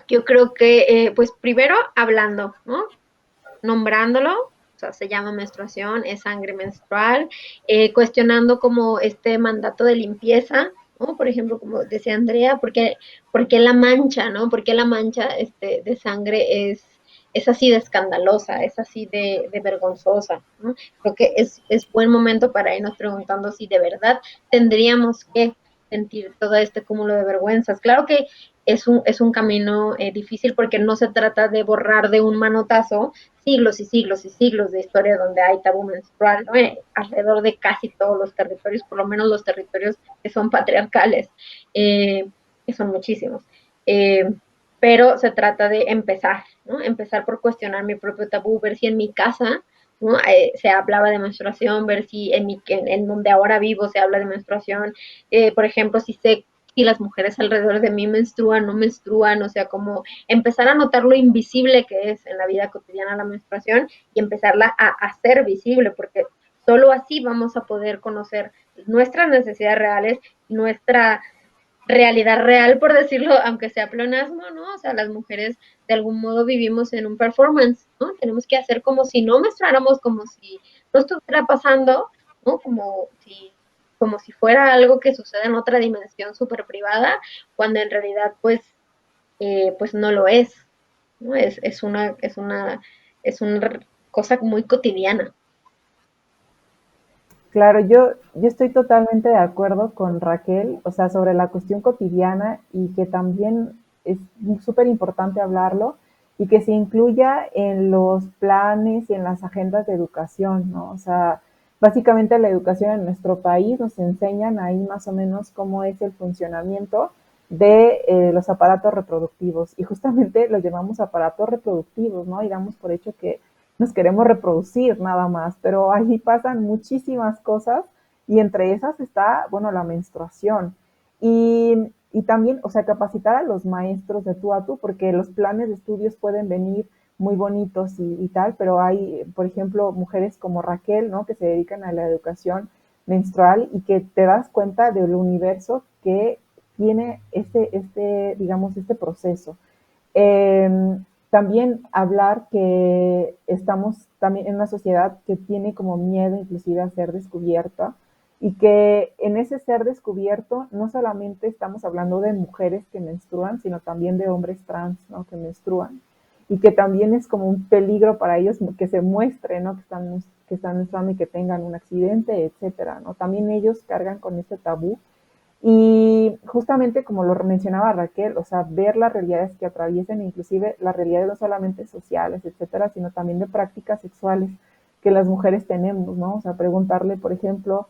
Yo creo que, pues primero hablando, ¿no? Nombrándolo, O sea, se llama menstruación, es sangre menstrual, cuestionando como este mandato de limpieza, ¿no? Por ejemplo, como decía Andrea, por qué la mancha, ¿no? ¿Por qué la mancha de sangre es así de escandalosa, es así de vergonzosa, ¿no? Creo que es buen momento para irnos preguntando si de verdad tendríamos que sentir todo este cúmulo de vergüenzas. Claro que es un camino difícil porque no se trata de borrar de un manotazo siglos y siglos y siglos de historia donde hay tabú menstrual, ¿no? Alrededor de casi todos los territorios, por lo menos los territorios que son patriarcales, que son muchísimos. Eh, pero se trata de empezar, ¿no? Empezar por cuestionar mi propio tabú, ver si en mi casa, ¿no? Se hablaba de menstruación, ver si en donde ahora vivo se habla de menstruación, por ejemplo, si las mujeres alrededor de mí menstruan, no menstruan, o sea, como empezar a notar lo invisible que es en la vida cotidiana la menstruación y empezarla a hacer visible, porque solo así vamos a poder conocer nuestras necesidades reales, nuestra realidad real, por decirlo, aunque sea pleonasmo, ¿no? O sea, las mujeres de algún modo vivimos en un performance, ¿no? Tenemos que hacer como si no menstruáramos, como si no estuviera pasando, ¿no? Como si fuera algo que sucede en otra dimensión súper privada, cuando en realidad, pues no lo es, ¿no? Es una cosa muy cotidiana. Claro, yo estoy totalmente de acuerdo con Raquel, o sea, sobre la cuestión cotidiana y que también es súper importante hablarlo y que se incluya en los planes y en las agendas de educación, ¿no? O sea, básicamente la educación en nuestro país nos enseñan ahí más o menos cómo es el funcionamiento de los aparatos reproductivos y justamente los llamamos aparatos reproductivos, ¿no? Y damos por hecho que nos queremos reproducir nada más, pero ahí pasan muchísimas cosas y entre esas está, bueno, la menstruación. Y también, o sea, capacitar a los maestros de tú a tú, porque los planes de estudios pueden venir muy bonitos y tal, pero hay, por ejemplo, mujeres como Raquel, ¿no? Que se dedican a la educación menstrual y que te das cuenta del universo que tiene digamos, este proceso. Eh, También hablar que estamos también en una sociedad que tiene como miedo inclusive a ser descubierta y que en ese ser descubierto no solamente estamos hablando de mujeres que menstruan, sino también de hombres trans, ¿no? Que menstruan y que también es como un peligro para ellos que se muestre, ¿no? Que están menstruando y que tengan un accidente, etcétera, ¿no? También ellos cargan con este tabú y justamente como lo mencionaba Raquel, o sea, ver las realidades que atraviesan, inclusive las realidades no solamente sociales, etcétera, sino también de prácticas sexuales que las mujeres tenemos, ¿no? O sea, preguntarle, por ejemplo,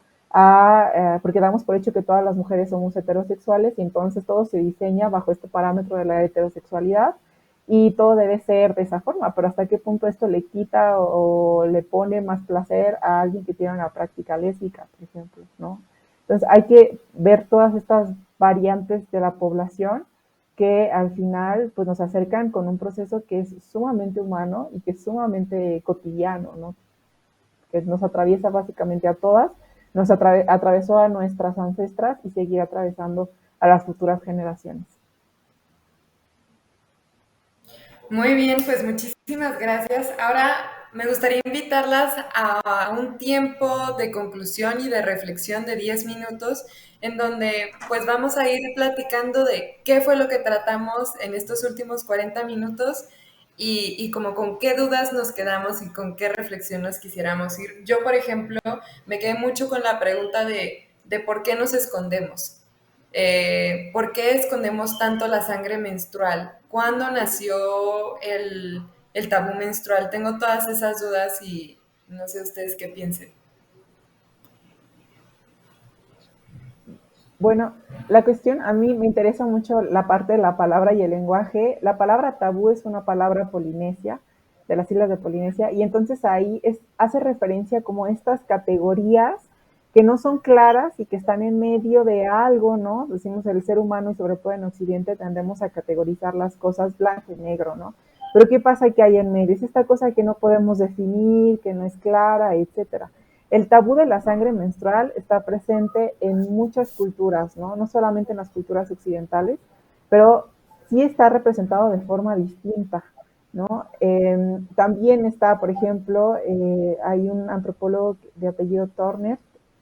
porque damos por hecho que todas las mujeres somos heterosexuales y entonces todo se diseña bajo este parámetro de la heterosexualidad y todo debe ser de esa forma, pero hasta qué punto esto le quita o le pone más placer a alguien que tiene una práctica lésbica, por ejemplo, ¿no? Entonces hay que ver todas estas variantes de la población que al final pues nos acercan con un proceso que es sumamente humano y que es sumamente cotidiano, ¿no? Que nos atraviesa básicamente a todas, atravesó a nuestras ancestras y seguirá atravesando a las futuras generaciones. Muy bien, pues muchísimas gracias. Ahora me gustaría invitarlas a un tiempo de conclusión y de reflexión de 10 minutos en donde pues vamos a ir platicando de qué fue lo que tratamos en estos últimos 40 minutos y como con qué dudas nos quedamos y con qué reflexión nos quisiéramos ir. Yo, por ejemplo, me quedé mucho con la pregunta de por qué nos escondemos. ¿Por qué escondemos tanto la sangre menstrual? ¿Cuándo nació el tabú menstrual? Tengo todas esas dudas y no sé ustedes qué piensen. Bueno, la cuestión a mí me interesa mucho la parte de la palabra y el lenguaje. La palabra tabú es una palabra polinesia, de las islas de Polinesia, y entonces ahí hace referencia como estas categorías que no son claras y que están en medio de algo, ¿no? Decimos el ser humano y sobre todo en Occidente tendemos a categorizar las cosas blanco y negro, ¿no? Pero ¿qué pasa que hay en medio? Es esta cosa que no podemos definir, que no es clara, etcétera. El tabú de la sangre menstrual está presente en muchas culturas, ¿no? No solamente en las culturas occidentales, pero sí está representado de forma distinta. ¿no? También está, por ejemplo, hay un antropólogo de apellido Turner,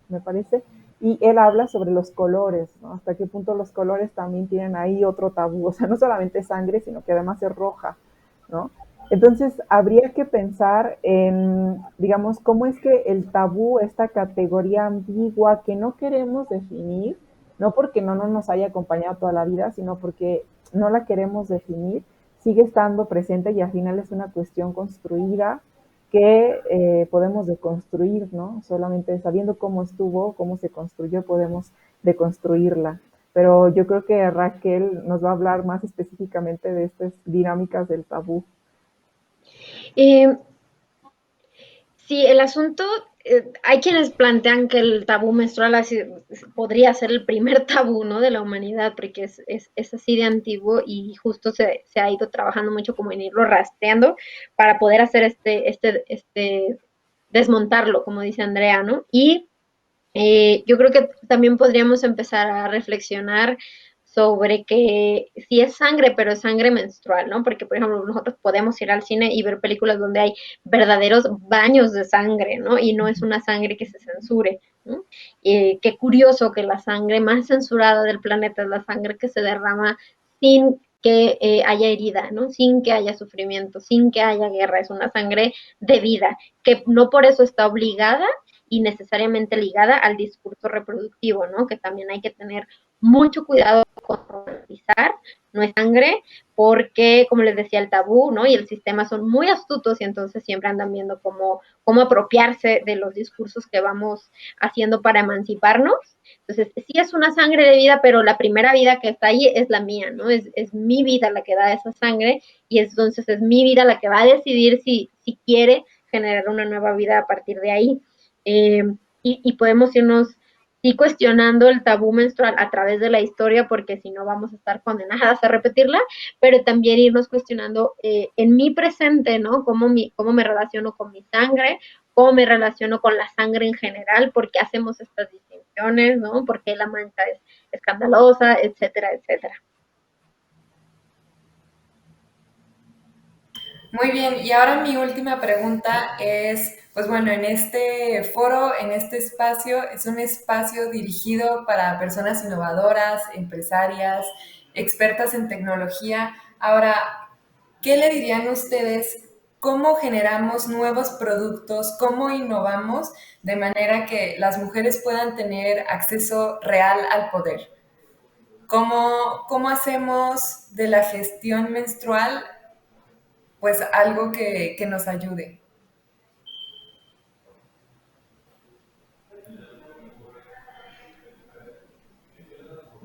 me parece, y él habla sobre los colores, ¿no? Hasta qué punto los colores también tienen ahí otro tabú, o sea, no solamente sangre, sino que además es roja, ¿no? Entonces, habría que pensar en, digamos, cómo es que el tabú, esta categoría ambigua que no queremos definir, no porque no nos haya acompañado toda la vida, sino porque no la queremos definir, sigue estando presente y al final es una cuestión construida que podemos deconstruir, ¿no? Solamente sabiendo cómo estuvo, cómo se construyó, podemos deconstruirla. Pero yo creo que Raquel nos va a hablar más específicamente de estas dinámicas del tabú. Eh, Sí, el asunto, hay quienes plantean que el tabú menstrual podría ser el primer tabú, ¿no? De la humanidad, porque es así de antiguo y justo se ha ido trabajando mucho como en irlo rastreando para poder hacer desmontarlo, como dice Andrea, ¿no? Y yo creo que también podríamos empezar a reflexionar sobre que si es sangre, pero es sangre menstrual, ¿no? Porque, por ejemplo, nosotros podemos ir al cine y ver películas donde hay verdaderos baños de sangre, ¿no? Y no es una sangre que se censure, ¿no? Qué curioso que la sangre más censurada del planeta es la sangre que se derrama sin que haya herida, ¿no? Sin que haya sufrimiento, sin que haya guerra. Es una sangre de vida, que no por eso está obligada y necesariamente ligada al discurso reproductivo, ¿no? Que también hay que tener mucho cuidado con romantizar nuestra sangre, porque, como les decía, el tabú, ¿no? Y el sistema son muy astutos y entonces siempre andan viendo cómo apropiarse de los discursos que vamos haciendo para emanciparnos. Entonces, sí es una sangre de vida, pero la primera vida que está ahí es la mía, ¿no? Es mi vida la que da esa sangre y entonces es mi vida la que va a decidir si quiere generar una nueva vida a partir de ahí. Eh, y podemos irnos sí cuestionando el tabú menstrual a través de la historia, porque si no vamos a estar condenadas a repetirla, pero también irnos cuestionando en mi presente, ¿no? Cómo me relaciono con mi sangre, cómo me relaciono con la sangre en general, por qué hacemos estas distinciones, ¿no? Por qué la mancha es escandalosa, etcétera, etcétera. Muy bien, y ahora mi última pregunta es, pues bueno, en este foro, en este espacio, es un espacio dirigido para personas innovadoras, empresarias, expertas en tecnología. Ahora, ¿qué le dirían ustedes? ¿Cómo generamos nuevos productos? ¿Cómo innovamos de manera que las mujeres puedan tener acceso real al poder? ¿Cómo hacemos de la gestión menstrual pues algo que nos ayude?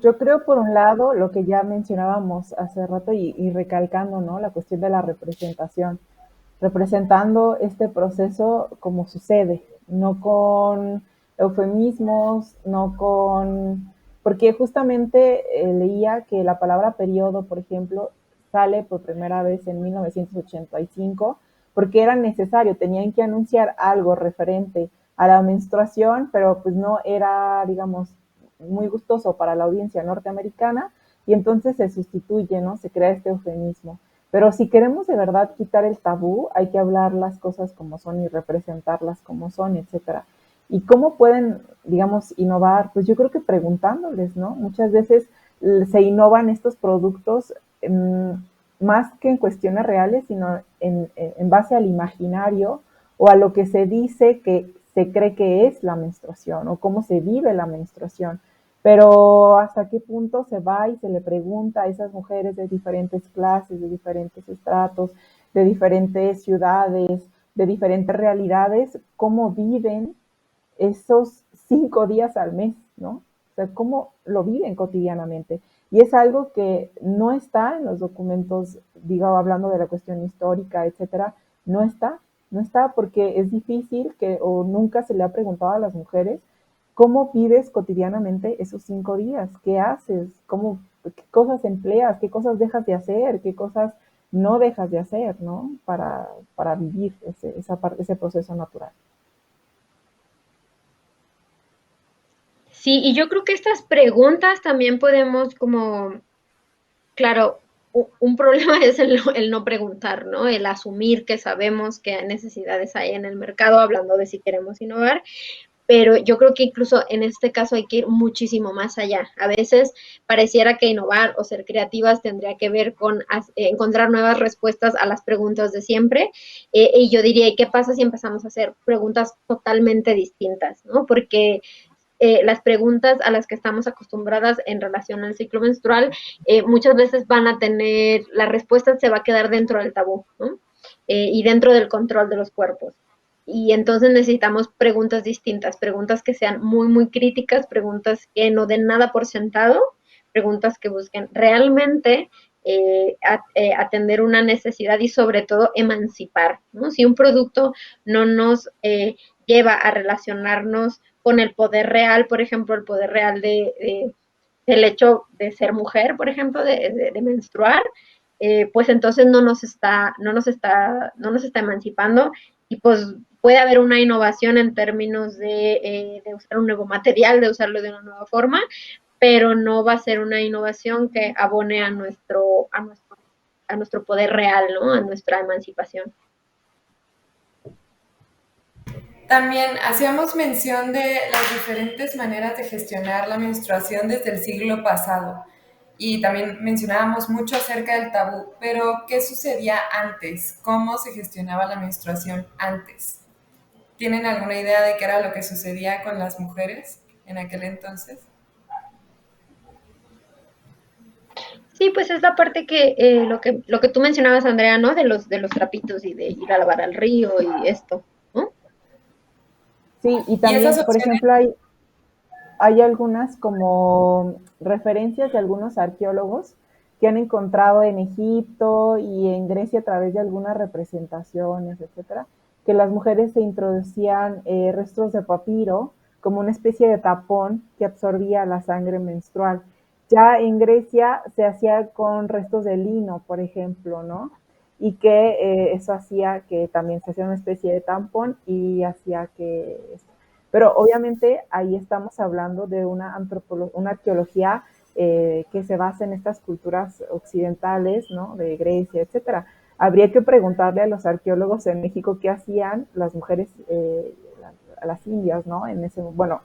Yo creo, por un lado, lo que ya mencionábamos hace rato y recalcando, ¿no? La cuestión de la representación, representando este proceso como sucede, no con eufemismos, no con... Porque justamente leía que la palabra periodo, por ejemplo, sale por primera vez en 1985, porque era necesario, tenían que anunciar algo referente a la menstruación, pero pues no era, digamos, muy gustoso para la audiencia norteamericana, y entonces se sustituye, ¿no? Se crea este eufemismo. Pero si queremos de verdad quitar el tabú, hay que hablar las cosas como son y representarlas como son, etcétera. ¿Y cómo pueden, digamos, innovar? Pues yo creo que preguntándoles, ¿no? Muchas veces se innovan estos productos más que en cuestiones reales, sino en base al imaginario o a lo que se dice que se cree que es la menstruación o cómo se vive la menstruación. Pero hasta qué punto se va y se le pregunta a esas mujeres de diferentes clases, de diferentes estratos, de diferentes ciudades, de diferentes realidades, cómo viven esos 5 días al mes, ¿no? O sea, cómo lo viven cotidianamente. Y es algo que no está en los documentos, digo, hablando de la cuestión histórica, etcétera, no está, no está porque es difícil que, o nunca se le ha preguntado a las mujeres cómo vives cotidianamente esos 5 días, qué haces, qué cosas empleas, qué cosas dejas de hacer, qué cosas no dejas de hacer, ¿no? Para vivir ese proceso natural. Sí, y yo creo que estas preguntas también podemos como, claro, un problema es el no preguntar, ¿no? El asumir que sabemos qué necesidades hay en el mercado, hablando de si queremos innovar, pero yo creo que incluso en este caso hay que ir muchísimo más allá. A veces pareciera que innovar o ser creativas tendría que ver con encontrar nuevas respuestas a las preguntas de siempre. Y yo diría, ¿y qué pasa si empezamos a hacer preguntas totalmente distintas? ¿No? Porque las preguntas a las que estamos acostumbradas en relación al ciclo menstrual muchas veces van a tener, la respuesta se va a quedar dentro del tabú, ¿no? Y dentro del control de los cuerpos. Y entonces necesitamos preguntas distintas, preguntas que sean muy, muy críticas, preguntas que no den nada por sentado, preguntas que busquen realmente atender una necesidad y sobre todo emancipar, ¿no? Si un producto no nos lleva a relacionarnos con el poder real, por ejemplo, el poder real del hecho de ser mujer, por ejemplo, de menstruar, pues entonces no nos está emancipando y pues puede haber una innovación en términos de usar un nuevo material, de usarlo de una nueva forma, pero no va a ser una innovación que abone a nuestro poder real, ¿no? A nuestra emancipación. También hacíamos mención de las diferentes maneras de gestionar la menstruación desde el siglo pasado y también mencionábamos mucho acerca del tabú, pero ¿qué sucedía antes? ¿Cómo se gestionaba la menstruación antes? ¿Tienen alguna idea de qué era lo que sucedía con las mujeres en aquel entonces? Sí, pues es la parte lo que tú mencionabas, Andrea, ¿no? De los trapitos y de ir a lavar al río y esto, ¿no? Sí, y Y esas también, por opciones, ejemplo, hay algunas como referencias de algunos arqueólogos que han encontrado en Egipto y en Grecia a través de algunas representaciones, etcétera, que las mujeres se introducían restos de papiro como una especie de tapón que absorbía la sangre menstrual. Ya en Grecia se hacía con restos de lino, por ejemplo, ¿no? Y que eso hacía que también se hacía una especie de tampón y hacía que pero obviamente ahí estamos hablando de una arqueología que se basa en estas culturas occidentales, ¿no? De Grecia, etcétera. Habría que preguntarle a los arqueólogos en México qué hacían las mujeres, las indias, ¿no? En ese, bueno,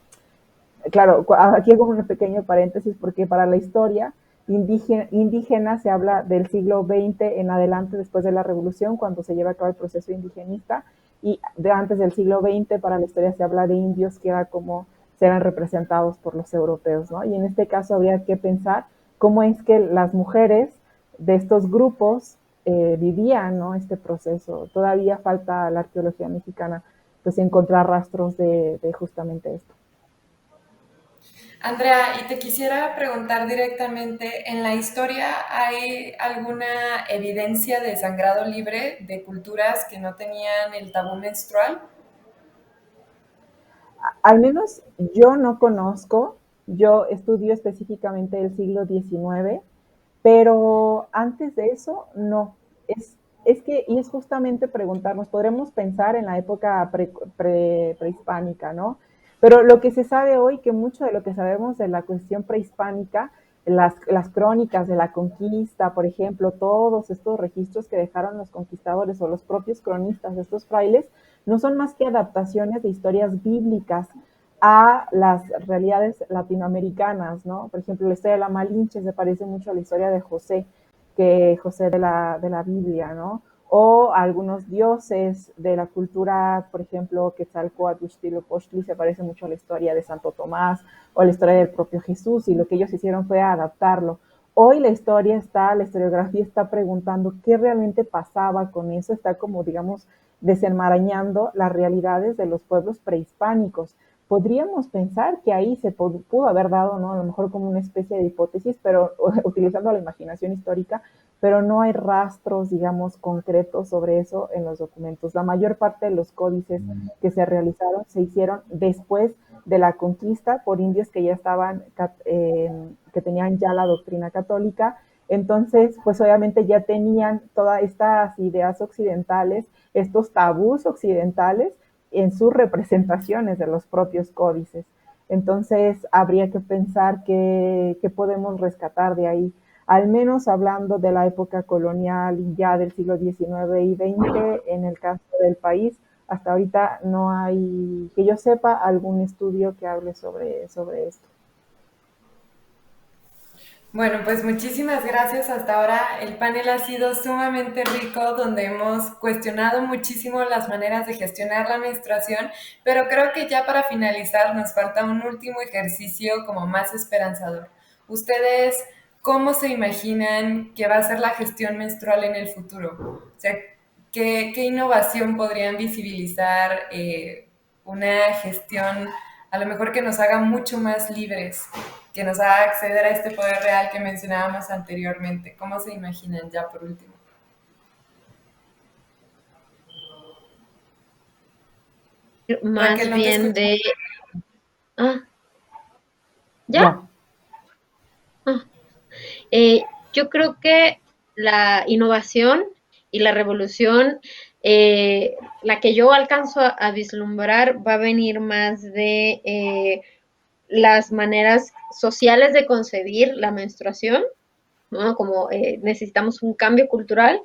claro, aquí hago un pequeño paréntesis porque para la historia indígena se habla del siglo XX en adelante, después de la revolución, cuando se lleva a cabo el proceso indigenista, y de antes del siglo XX para la historia se habla de indios, que era como serán representados por los europeos, ¿no? Y en este caso habría que pensar cómo es que las mujeres de estos grupos vivían, ¿no? Este proceso. Todavía falta a la arqueología mexicana pues encontrar rastros de justamente esto. Andrea, y te quisiera preguntar directamente, ¿en la historia hay alguna evidencia de sangrado libre de culturas que no tenían el tabú menstrual? Al menos yo no conozco, yo estudio específicamente el siglo XIX, pero antes de eso no. Es que, y es justamente preguntarnos, podremos pensar en la época prehispánica, ¿no? Pero lo que se sabe hoy, que mucho de lo que sabemos de la cuestión prehispánica, las crónicas de la conquista, por ejemplo, todos estos registros que dejaron los conquistadores o los propios cronistas de estos frailes, no son más que adaptaciones de historias bíblicas a las realidades latinoamericanas, ¿no? Por ejemplo, la historia de la Malinche se parece mucho a la historia de José, que José de la Biblia, ¿no? O algunos dioses de la cultura, por ejemplo, Quetzalcóatl, Huitzilopochtli, se parece mucho a la historia de Santo Tomás o a la historia del propio Jesús, y lo que ellos hicieron fue adaptarlo. Hoy la historiografía está preguntando qué realmente pasaba con eso, está como, digamos, desenmarañando las realidades de los pueblos prehispánicos. Podríamos pensar que ahí se pudo haber dado, ¿no? A lo mejor como una especie de hipótesis, pero utilizando la imaginación histórica, pero no hay rastros, digamos, concretos sobre eso en los documentos. La mayor parte de los códices que se realizaron se hicieron después de la conquista por indios que ya estaban, que tenían ya la doctrina católica. Entonces, pues obviamente ya tenían todas estas ideas occidentales, estos tabús occidentales en sus representaciones de los propios códices. Entonces, habría que pensar qué podemos rescatar de ahí. al menos hablando de la época colonial y ya del siglo XIX y XX, en el caso del país, hasta ahorita no hay, que yo sepa, algún estudio que hable sobre esto. Bueno, pues muchísimas gracias. Hasta ahora el panel ha sido sumamente rico, donde hemos cuestionado muchísimo las maneras de gestionar la menstruación, pero creo que ya para finalizar nos falta un último ejercicio como más esperanzador. ¿Ustedes cómo se imaginan que va a ser la gestión menstrual en el futuro? O sea, ¿qué innovación podrían visibilizar una gestión a lo mejor que nos haga mucho más libres, que nos haga acceder a este poder real que mencionábamos anteriormente? ¿Cómo se imaginan ya por último? Más Raquel, no te bien escucho. de... Ah, ¿ya? Ya. Ah, yo creo que la innovación y la revolución, la que yo alcanzo a vislumbrar, va a venir más de las maneras sociales de concebir la menstruación, ¿no? Como necesitamos un cambio cultural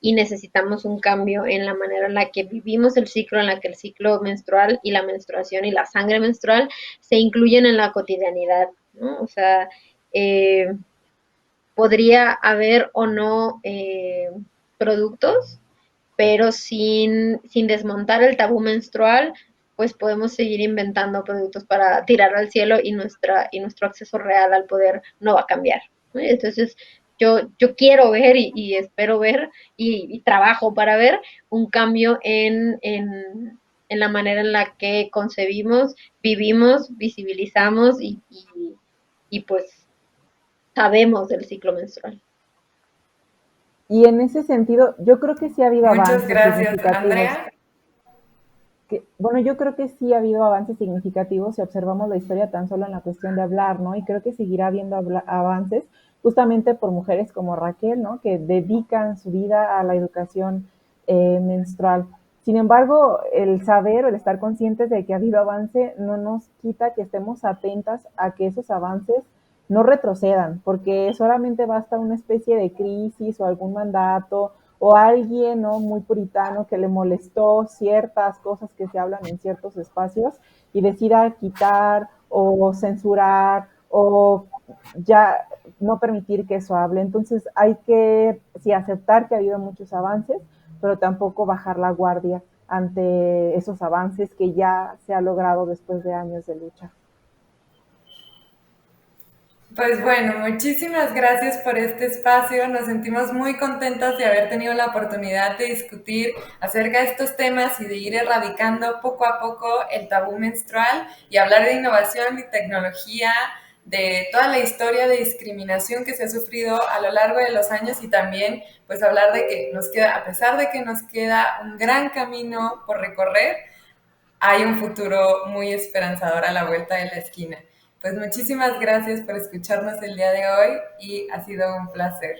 y necesitamos un cambio en la manera en la que vivimos el ciclo, en la que el ciclo menstrual y la menstruación y la sangre menstrual se incluyen en la cotidianidad, ¿no? O sea, eh, podría haber o no productos, pero sin desmontar el tabú menstrual, pues podemos seguir inventando productos para tirar al cielo y nuestro acceso real al poder no va a cambiar. ¿No? Entonces, yo quiero ver y espero ver y trabajo para ver un cambio en la manera en la que concebimos, vivimos, visibilizamos y pues sabemos del ciclo menstrual. Y en ese sentido, yo creo que sí ha habido Muchas avances gracias, significativos. Andrea. Bueno, yo creo que sí ha habido avances significativos si observamos la historia tan solo en la cuestión de hablar, ¿no? Y creo que seguirá habiendo avances justamente por mujeres como Raquel, ¿no? Que dedican su vida a la educación menstrual. Sin embargo, el saber o el estar conscientes de que ha habido avance no nos quita que estemos atentas a que esos avances no retrocedan, porque solamente basta una especie de crisis o algún mandato o alguien, ¿no?, muy puritano que le molestó ciertas cosas que se hablan en ciertos espacios y decida quitar o censurar o ya no permitir que eso hable. Entonces hay que sí aceptar que ha habido muchos avances, pero tampoco bajar la guardia ante esos avances que ya se ha logrado después de años de lucha. Pues bueno, muchísimas gracias por este espacio. Nos sentimos muy contentos de haber tenido la oportunidad de discutir acerca de estos temas y de ir erradicando poco a poco el tabú menstrual y hablar de innovación y tecnología, de toda la historia de discriminación que se ha sufrido a lo largo de los años y también pues hablar de que nos queda, a pesar de que nos queda un gran camino por recorrer, hay un futuro muy esperanzador a la vuelta de la esquina. Pues muchísimas gracias por escucharnos el día de hoy y ha sido un placer.